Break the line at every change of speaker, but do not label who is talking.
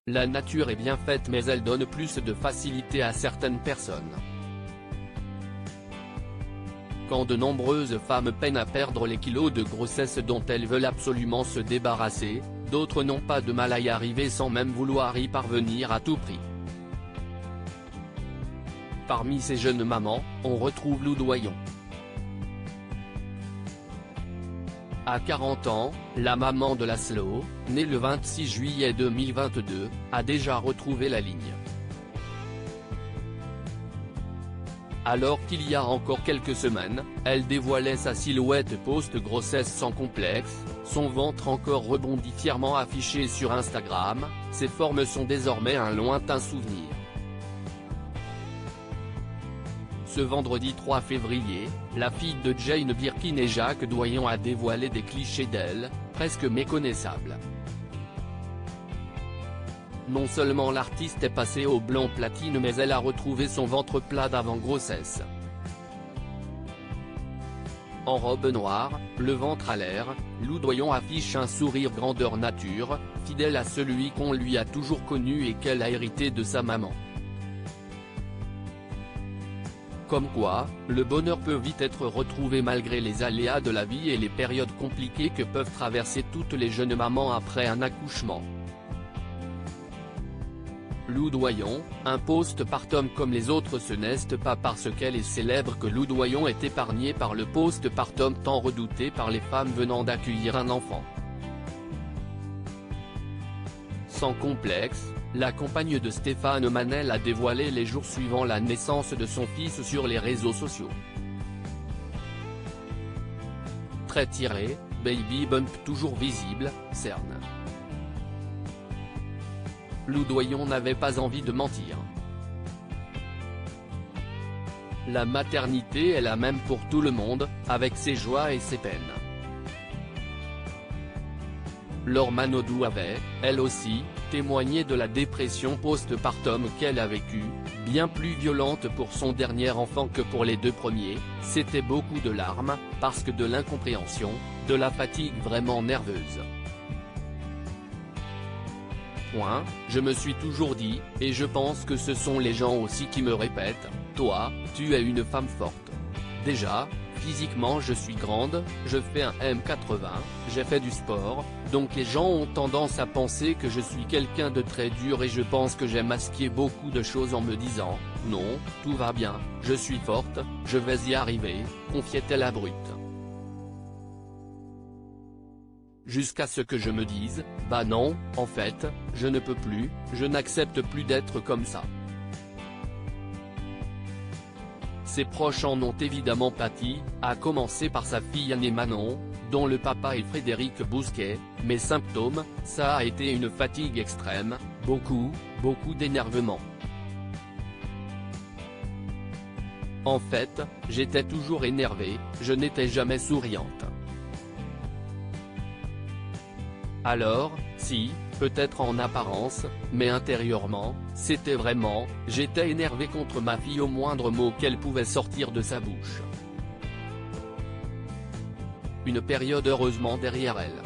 La nature est bien faite mais elle donne plus de facilité à certaines personnes. Quand de nombreuses femmes peinent à perdre les kilos de grossesse dont elles veulent absolument se débarrasser, d'autres n'ont pas de mal à y arriver sans même vouloir y parvenir à tout prix. Parmi ces jeunes mamans, on retrouve Lou Doyon. À 40 ans, la maman de Laszlo, née le 26 juillet 2022, a déjà retrouvé la ligne. Alors qu'il y a encore quelques semaines, elle dévoilait sa silhouette post-grossesse sans complexe, son ventre encore rebondi fièrement affiché sur Instagram, ses formes sont désormais un lointain souvenir. Ce vendredi 3 février, la fille de Jane Birkin et Jacques Doyon a dévoilé des clichés d'elle, presque méconnaissables. Non seulement l'artiste est passée au blanc platine mais elle a retrouvé son ventre plat d'avant-grossesse. En robe noire, le ventre à l'air, Lou Doyon affiche un sourire grandeur nature, fidèle à celui qu'on lui a toujours connu et qu'elle a hérité de sa maman. Comme quoi, le bonheur peut vite être retrouvé malgré les aléas de la vie et les périodes compliquées que peuvent traverser toutes les jeunes mamans après un accouchement. Lou Doyon, un post-partum comme les autres ce n'est pas parce qu'elle est célèbre que Lou Doyon est épargnée par le post-partum tant redouté par les femmes venant d'accueillir un enfant. Sans complexe, la compagne de Stéphane Manel a dévoilé les jours suivant la naissance de son fils sur les réseaux sociaux. Trait tiré, baby bump toujours visible, cerne. Lou Doyon n'avait pas envie de mentir. La maternité est la même pour tout le monde, avec ses joies et ses peines. Laure Manodou avait, elle aussi, témoigné de la dépression post-partum qu'elle a vécue, bien plus violente pour son dernier enfant que pour les deux premiers, c'était beaucoup de larmes, parce que de l'incompréhension, de la fatigue vraiment nerveuse. Je me suis toujours dit, et je pense que ce sont les gens aussi qui me répètent, toi, tu es une femme forte. Déjà, physiquement je suis grande, je fais un m80, j'ai fait du sport, donc les gens ont tendance à penser que je suis quelqu'un de très dur et je pense que j'ai masqué beaucoup de choses en me disant, non, tout va bien, je suis forte, je vais y arriver, confiait-elle à Brut. Jusqu'à ce que je me dise, bah non, en fait, je ne peux plus, je n'accepte plus d'être comme ça. Ses proches en ont évidemment pâti, à commencer par sa fille aînée Manon, dont le papa est Frédéric Bousquet, mais symptômes, ça a été une fatigue extrême, beaucoup d'énervement. En fait, j'étais toujours énervée, je n'étais jamais souriante. Alors, si, peut-être en apparence, mais intérieurement, c'était vraiment, j'étais énervé contre ma fille au moindre mot qu'elle pouvait sortir de sa bouche. Une période heureusement derrière elle.